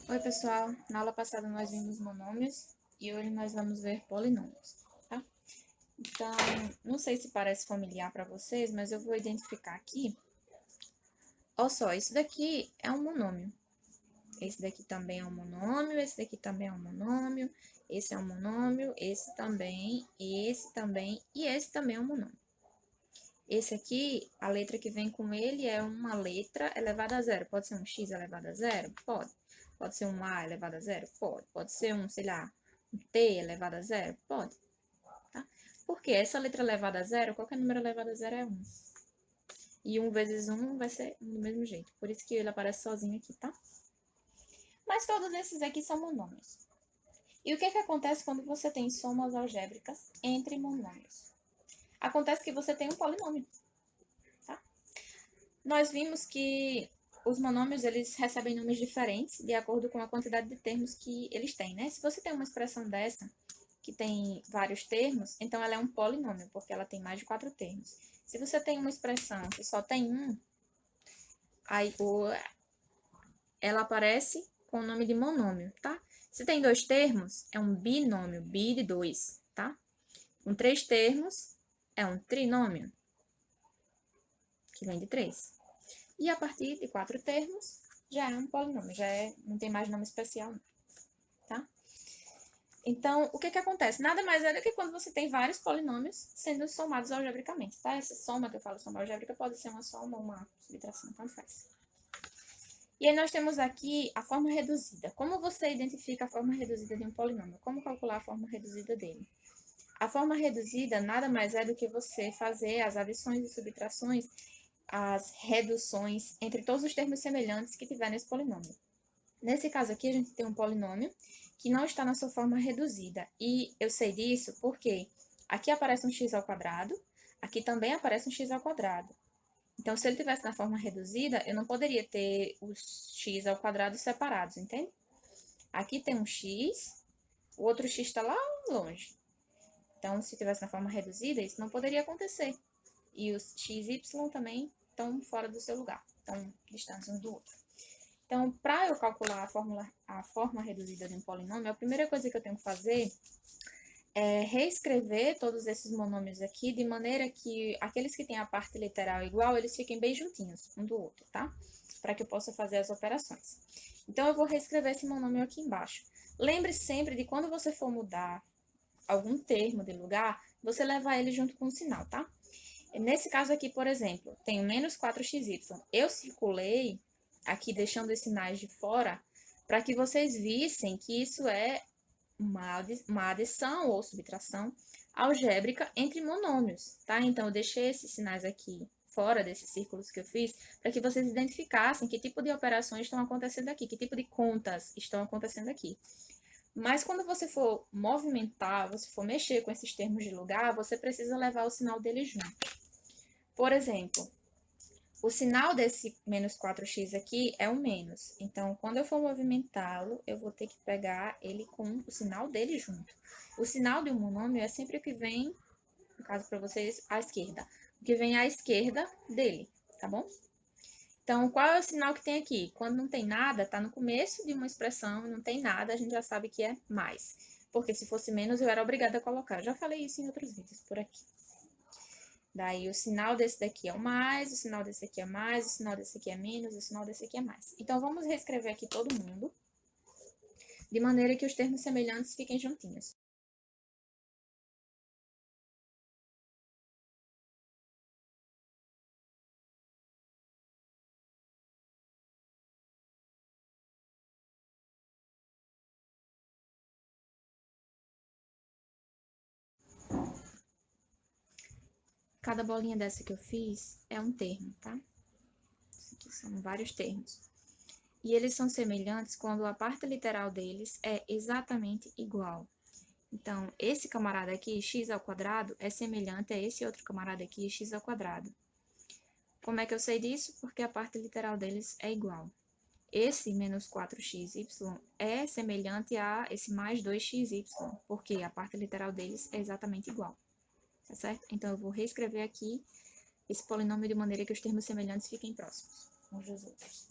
Oi, pessoal. Na aula passada nós vimos monômios e hoje nós vamos ver polinômios, tá? Então, não sei se parece familiar para vocês, mas eu vou identificar aqui. Olha só, isso daqui é um monômio. Esse daqui também é um monômio, esse daqui também é um monômio, esse é um monômio, esse também e esse também é um monômio. Esse aqui, a letra que vem com ele é uma letra elevada a zero. Pode ser um x elevado a zero? Pode. Pode ser um a elevado a zero? Pode. Pode ser um, sei lá, um t elevado a zero? Pode. Tá? Porque essa letra elevada a zero, qualquer número elevado a zero é 1. E 1 vezes 1 vai ser do mesmo jeito. Por isso que ele aparece sozinho aqui, tá? Mas todos esses aqui são monômios. E o que acontece quando você tem somas algébricas entre monômios? Acontece que você tem um polinômio. Nós vimos que os monômios eles recebem nomes diferentes de acordo com a quantidade de termos que eles têm, né? Se você tem uma expressão dessa, que tem vários termos, então ela é um polinômio, porque ela tem mais de 4 termos. Se você tem uma expressão que só tem um, aí ela aparece com o nome de monômio, tá? Se tem 2 termos, é um binômio, bi de 2, tá? Com 3 termos, é um trinômio, que vem de 3. E a partir de 4 termos, já é um polinômio, não tem mais nome especial, tá? Então, o que acontece? Nada mais é do que quando você tem vários polinômios sendo somados algebricamente, tá? Essa soma que eu falo, soma algébrica, pode ser uma soma ou uma subtração, tanto faz. E aí nós temos aqui a forma reduzida. Como você identifica a forma reduzida de um polinômio? Como calcular a forma reduzida dele? A forma reduzida nada mais é do que você fazer as adições e subtrações, as reduções entre todos os termos semelhantes que tiver nesse polinômio. Nesse caso aqui, a gente tem um polinômio que não está na sua forma reduzida. E eu sei disso porque aqui aparece um x ao quadrado, aqui também aparece um x ao quadrado. Então, se ele tivesse na forma reduzida, eu não poderia ter os x ao quadrado separados, entende? Aqui tem um x, o outro x está lá longe. Então, se tivesse na forma reduzida, isso não poderia acontecer. E os x e y também estão fora do seu lugar, estão distantes um do outro. Então, para eu calcular a forma reduzida de um polinômio, a primeira coisa que eu tenho que fazer é reescrever todos esses monômios aqui de maneira que aqueles que têm a parte literal igual, eles fiquem bem juntinhos um do outro, tá? Para que eu possa fazer as operações. Então, eu vou reescrever esse monômio aqui embaixo. Lembre sempre de quando você for mudar algum termo de lugar, você levar ele junto com o sinal, tá? Nesse caso aqui, por exemplo, tenho menos 4xy. Eu circulei aqui deixando os sinais de fora para que vocês vissem que isso é uma adição ou subtração algébrica entre monômios, tá? Então, eu deixei esses sinais aqui fora desses círculos que eu fiz para que vocês identificassem que tipo de operações estão acontecendo aqui, que tipo de contas estão acontecendo aqui. Mas quando você for movimentar, você for mexer com esses termos de lugar, você precisa levar o sinal deles junto. Por exemplo, o sinal desse menos 4x aqui é um menos. Então, quando eu for movimentá-lo, eu vou ter que pegar ele com o sinal dele junto. O sinal de um monômio é sempre o que vem, no caso para vocês, à esquerda. O que vem à esquerda dele, tá bom? Então, qual é o sinal que tem aqui? Quando não tem nada, tá no começo de uma expressão, não tem nada, a gente já sabe que é mais. Porque se fosse menos, eu era obrigada a colocar. Eu já falei isso em outros vídeos por aqui. Daí o sinal desse daqui é o mais, o sinal desse aqui é mais, o sinal desse aqui é menos, o sinal desse aqui é mais. Então, vamos reescrever aqui todo mundo, de maneira que os termos semelhantes fiquem juntinhos. Cada bolinha dessa que eu fiz é um termo, tá? Isso aqui são vários termos. E eles são semelhantes quando a parte literal deles é exatamente igual. Então, esse camarada aqui, x ao quadrado, é semelhante a esse outro camarada aqui, x ao quadrado. Como é que eu sei disso? Porque a parte literal deles é igual. Esse menos 4xy é semelhante a esse mais 2xy, porque a parte literal deles é exatamente igual. Tá certo? Então, eu vou reescrever aqui esse polinômio de maneira que os termos semelhantes fiquem próximos uns dos outros.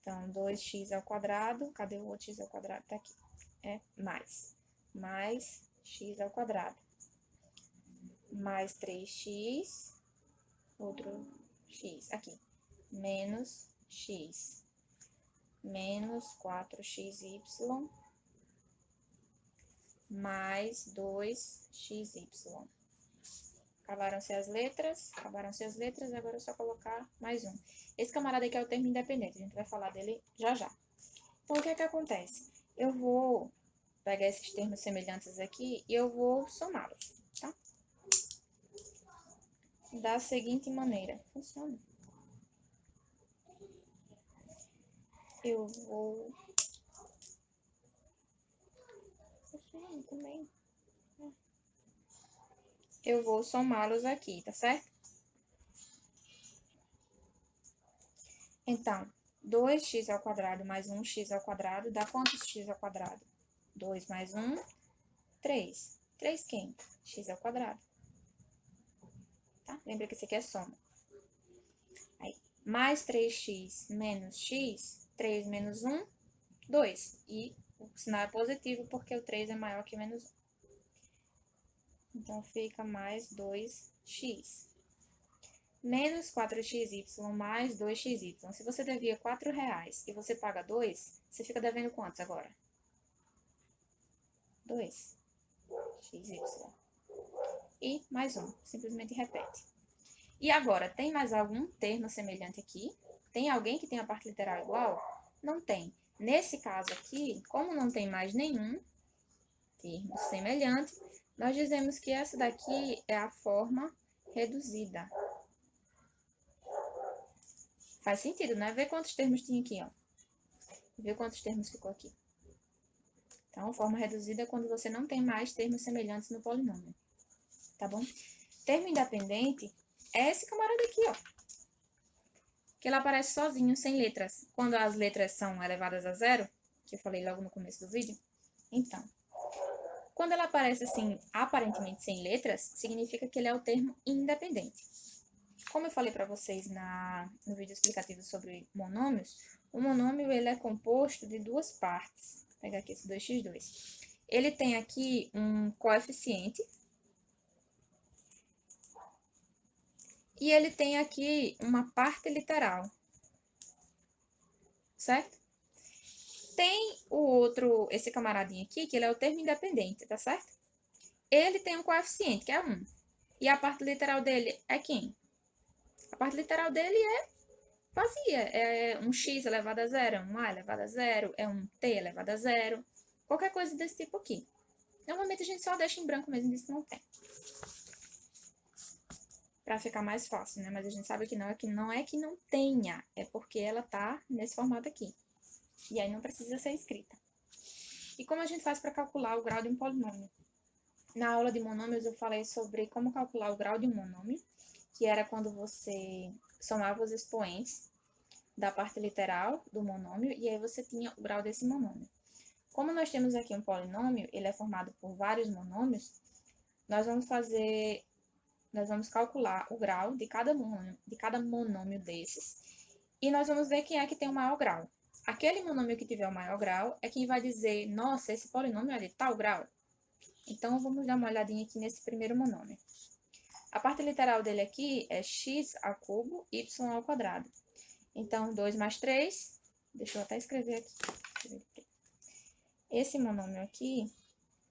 Então, 2x ao quadrado, cadê o outro x ao quadrado? Tá aqui. É mais x ao quadrado. Mais 3x, outro x, aqui. Menos x. Menos 4xy, mais 2xy. Acabaram-se as letras, agora é só colocar mais um. Esse camarada aqui é o termo independente, a gente vai falar dele já já. Então, o que é que acontece? Eu vou pegar esses termos semelhantes aqui e eu vou somá-los, tá? Da seguinte maneira, funciona. Eu vou... Funciona também. Eu vou somá-los aqui, tá certo? Então, 2x ao quadrado mais 1x ao quadrado dá quantos x ao quadrado? 2 mais 1, 3. 3 quem? X ao quadrado. Tá? Lembra que isso aqui é soma. Aí, mais 3x menos x, 3 menos 1, 2. E o sinal é positivo porque o 3 é maior que menos 1. Então, fica mais 2x. Menos 4xy mais 2xy. Se você devia R$4 e você paga 2, você fica devendo quantos agora? 2. xy. E mais um. Simplesmente repete. E agora, tem mais algum termo semelhante aqui? Tem alguém que tem a parte literal igual? Não tem. Nesse caso aqui, como não tem mais nenhum termo semelhante, nós dizemos que essa daqui é a forma reduzida. Faz sentido, né? Vê quantos termos tinha aqui, ó. Vê quantos termos ficou aqui. Então, forma reduzida é quando você não tem mais termos semelhantes no polinômio. Tá bom? Termo independente é esse camarada aqui, ó. Que ele aparece sozinho, sem letras. Quando as letras são elevadas a zero, que eu falei logo no começo do vídeo. Então, quando ela aparece assim, aparentemente sem letras, significa que ele é o termo independente. Como eu falei para vocês no vídeo explicativo sobre monômios, o monômio ele é composto de duas partes. Vou pegar aqui esse 2x2. Ele tem aqui um coeficiente. E ele tem aqui uma parte literal. Certo? Tem o outro, esse camaradinho aqui, que ele é o termo independente, tá certo? Ele tem um coeficiente, que é 1. E a parte literal dele é quem? A parte literal dele é vazia. É um x elevado a zero, é um a elevado a zero, é um t elevado a zero. Qualquer coisa desse tipo aqui. Normalmente a gente só deixa em branco mesmo, diz que não tem. Pra ficar mais fácil, né? Mas a gente sabe que não é que não tenha, é porque ela tá nesse formato aqui. E aí não precisa ser escrita. E como a gente faz para calcular o grau de um polinômio? Na aula de monômios eu falei sobre como calcular o grau de um monômio, que era quando você somava os expoentes da parte literal do monômio, e aí você tinha o grau desse monômio. Como nós temos aqui um polinômio, ele é formado por vários monômios, nós vamos calcular o grau de cada monômio desses, e nós vamos ver quem é que tem o maior grau. Aquele monômio que tiver o maior grau é quem vai dizer, nossa, esse polinômio é de tal grau. Então, vamos dar uma olhadinha aqui nesse primeiro monômio. A parte literal dele aqui é x ao cubo, y ao quadrado. Então, 2 mais 3, deixa eu até escrever aqui. Esse monômio aqui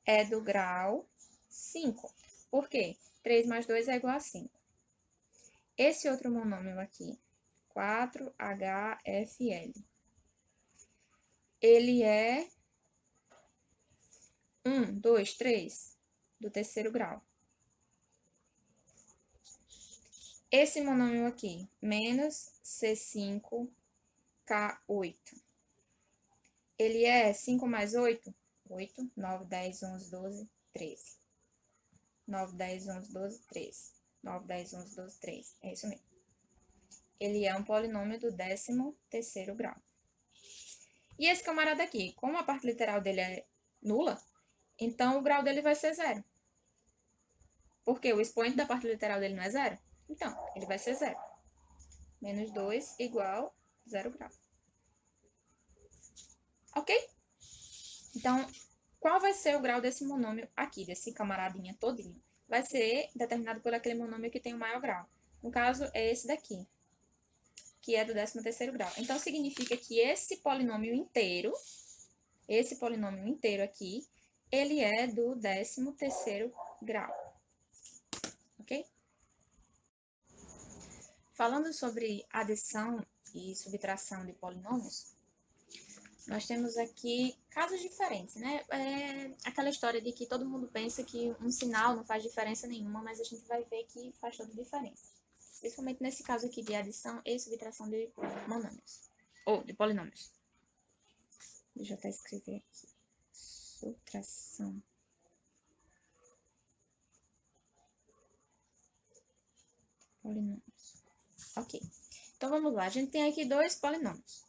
é do grau 5. Por quê? 3 mais 2 é igual a 5. Esse outro monômio aqui, 4HFL, ele é 1, 2, 3 do terceiro grau. Esse monômio aqui, menos C5K8, ele é 5 mais 8? 8, 9, 10, 11, 12, 13. 9, 10, 11, 12, 13. 9, 10, 11, 12, 13. É isso mesmo. Ele é um polinômio do 13º grau. E esse camarada aqui, como a parte literal dele é nula, então o grau dele vai ser 0. Porque o expoente da parte literal dele não é 0. Então, ele vai ser 0. Menos 2 igual 0 grau. Ok? Então, qual vai ser o grau desse monômio aqui, desse camaradinha todinho? Vai ser determinado por aquele monômio que tem o maior grau. No caso, é esse daqui, que é do 13º grau. Então, significa que esse polinômio inteiro aqui, ele é do 13º grau. Ok? Falando sobre adição e subtração de polinômios, nós temos aqui casos diferentes, né? Aquela história de que todo mundo pensa que um sinal não faz diferença nenhuma, mas a gente vai ver que faz toda a diferença. Principalmente nesse caso aqui de adição e subtração de monômios, ou de polinômios. Deixa eu até escrever aqui. Subtração. Polinômios. Ok. Então, vamos lá. A gente tem aqui dois polinômios.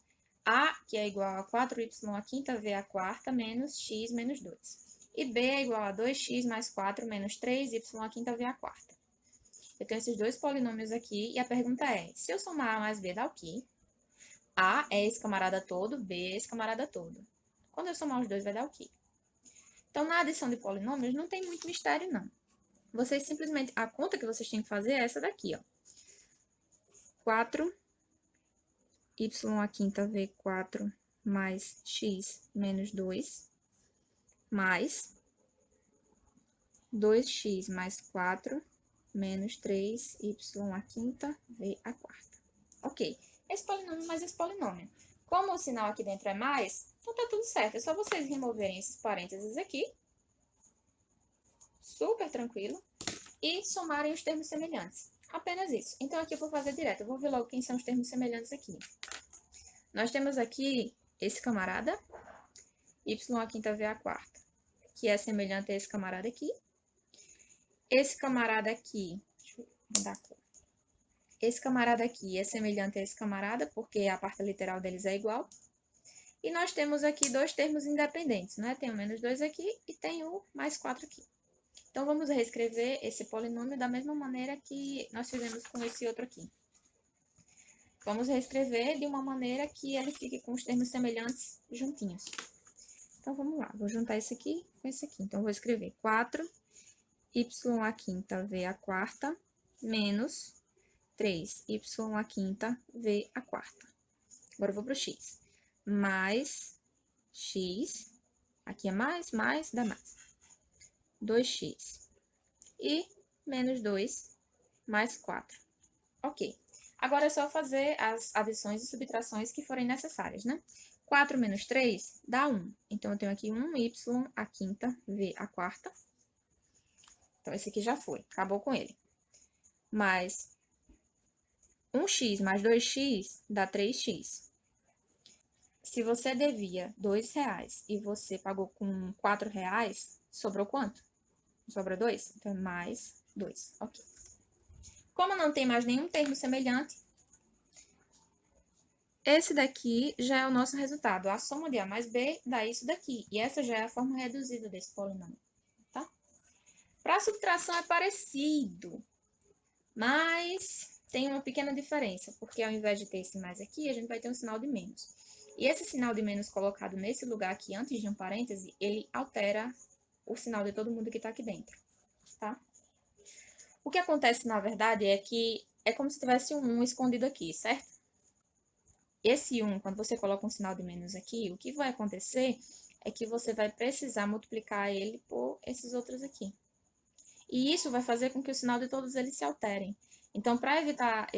A, que é igual a 4y à quinta, v à quarta, menos x menos 2. E b é igual a 2x mais 4 menos 3y à quinta, v à quarta. Eu tenho esses dois polinômios aqui e a pergunta é, se eu somar A mais B dá o quê? A é esse camarada todo, B é esse camarada todo. Quando eu somar os dois vai dar o quê? Então, na adição de polinômios não tem muito mistério, não. Vocês simplesmente, a conta que vocês têm que fazer é essa daqui, ó. 4y à quinta v4 mais x menos 2, mais 2x mais 4 menos 3y à quinta v à quarta. Ok, esse polinômio mais esse polinômio. Como o sinal aqui dentro é mais, então tá tudo certo. É só vocês removerem esses parênteses aqui, super tranquilo, e somarem os termos semelhantes. Apenas isso. Então, aqui eu vou fazer direto. Eu vou ver logo quem são os termos semelhantes aqui. Nós temos aqui esse camarada, y à quinta v à quarta, que é semelhante a esse camarada aqui. Esse camarada aqui, deixa eu mudar a cor. Esse camarada aqui é semelhante a esse camarada, porque a parte literal deles é igual. E nós temos aqui dois termos independentes, né? Tem o menos 2 aqui e tem o mais 4 aqui. Então, vamos reescrever esse polinômio da mesma maneira que nós fizemos com esse outro aqui. Vamos reescrever de uma maneira que ele fique com os termos semelhantes juntinhos. Então, vamos lá. Vou juntar esse aqui com esse aqui. Então, vou escrever 4y à quinta v à quarta menos 3y à quinta v à quarta. Agora, eu vou para o x. Mais x, aqui é mais, dá mais. 2x. E menos 2 mais 4. Ok. Agora é só fazer as adições e subtrações que forem necessárias, né? 4 menos 3 dá 1. Então, eu tenho aqui 1y à quinta v à quarta. Então, esse aqui já foi. Acabou com ele. Mais 1x mais 2x dá 3x. Se você devia R$2 e você pagou com R$4, sobrou quanto? Sobra 2? Então, mais 2. Ok. Como não tem mais nenhum termo semelhante, esse daqui já é o nosso resultado. A soma de A mais B dá isso daqui. E essa já é a forma reduzida desse polinômio, tá? Para a subtração é parecido, mas tem uma pequena diferença, porque ao invés de ter esse mais aqui, a gente vai ter um sinal de menos. E esse sinal de menos colocado nesse lugar aqui, antes de um parêntese, ele altera o sinal de todo mundo que está aqui dentro, tá? O que acontece, na verdade, é que é como se tivesse um 1 escondido aqui, certo? Esse 1, quando você coloca um sinal de menos aqui, o que vai acontecer é que você vai precisar multiplicar ele por esses outros aqui. E isso vai fazer com que o sinal de todos eles se alterem. Então, para evitar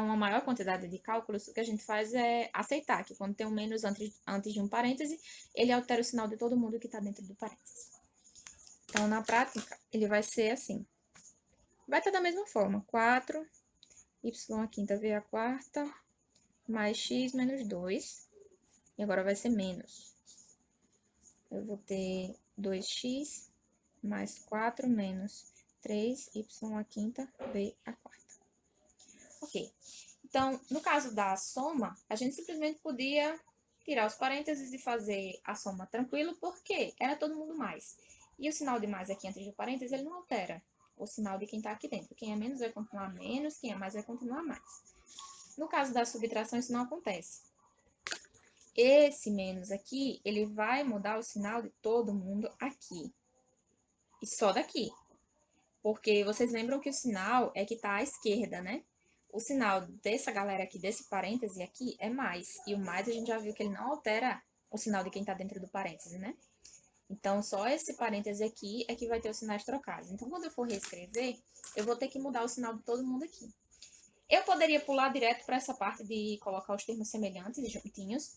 uma maior quantidade de cálculos, o que a gente faz é aceitar que quando tem um menos antes de um parêntese, ele altera o sinal de todo mundo que está dentro do parêntese. Então, na prática, ele vai ser assim. Vai estar da mesma forma, 4y à quinta v à quarta mais x menos 2. E agora vai ser menos. Eu vou ter 2x mais 4 menos 3y à quinta v à quarta. Ok. Então, no caso da soma, a gente simplesmente podia tirar os parênteses e fazer a soma tranquilo, porque era todo mundo mais. E o sinal de mais aqui antes do parênteses, ele não altera o sinal de quem está aqui dentro. Quem é menos vai continuar menos, quem é mais vai continuar mais. No caso da subtração, isso não acontece. Esse menos aqui, ele vai mudar o sinal de todo mundo aqui. E só daqui. Porque vocês lembram que o sinal é que tá à esquerda, né? O sinal dessa galera aqui, desse parêntese aqui, é mais. E o mais a gente já viu que ele não altera o sinal de quem tá dentro do parêntese, né? Então, só esse parêntese aqui é que vai ter os sinais trocados. Então, quando eu for reescrever, eu vou ter que mudar o sinal de todo mundo aqui. Eu poderia pular direto para essa parte de colocar os termos semelhantes juntinhos,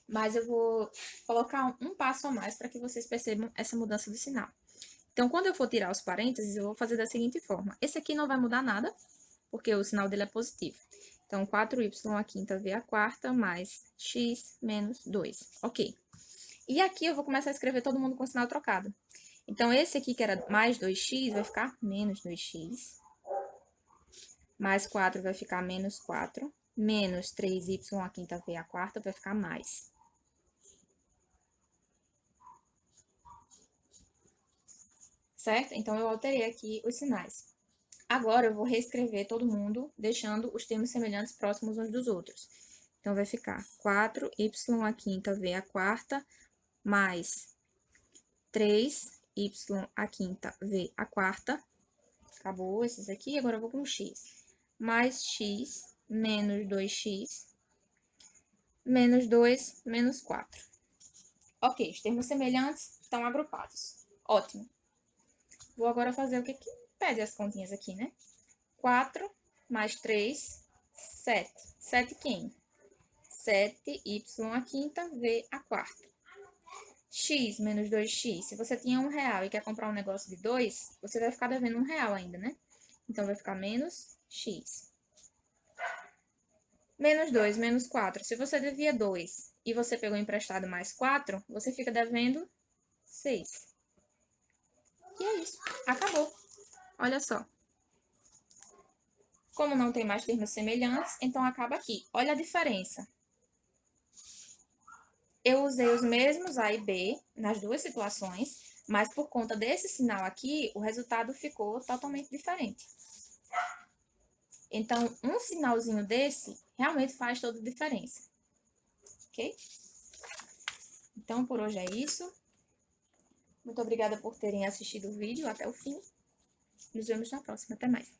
mas eu vou colocar um passo a mais para que vocês percebam essa mudança do sinal. Então, quando eu for tirar os parênteses, eu vou fazer da seguinte forma. Esse aqui não vai mudar nada, porque o sinal dele é positivo. Então, 4y à quinta v à quarta mais x menos 2. Ok. E aqui eu vou começar a escrever todo mundo com sinal trocado. Então, esse aqui que era mais 2x vai ficar menos 2x. Mais 4 vai ficar menos 4. Menos 3y à quinta v à quarta vai ficar mais. Certo? Então, eu alterei aqui os sinais. Agora, eu vou reescrever todo mundo, deixando os termos semelhantes próximos uns dos outros. Então, vai ficar 4y à quinta v à quarta mais 3y à quinta v à quarta. Acabou esses aqui, agora eu vou com x. Mais x menos 2x menos 2 menos 4. Ok, os termos semelhantes estão agrupados. Ótimo. Vou agora fazer o que pede as continhas aqui, né? 4 mais 3, 7. 7 quem? 7y à quinta, v à quarta. X menos 2x. Se você tinha R$1 e quer comprar um negócio de 2, você vai ficar devendo R$1 ainda, né? Então, vai ficar menos x. Menos 2, menos 4. Se você devia 2 e você pegou emprestado mais 4, você fica devendo 6. E é isso. Acabou. Olha só. Como não tem mais termos semelhantes, então acaba aqui. Olha a diferença. Eu usei os mesmos A e B nas duas situações, mas por conta desse sinal aqui, o resultado ficou totalmente diferente. Então, um sinalzinho desse realmente faz toda a diferença. Ok? Então, por hoje é isso. Muito obrigada por terem assistido o vídeo até o fim. Nos vemos na próxima. Até mais.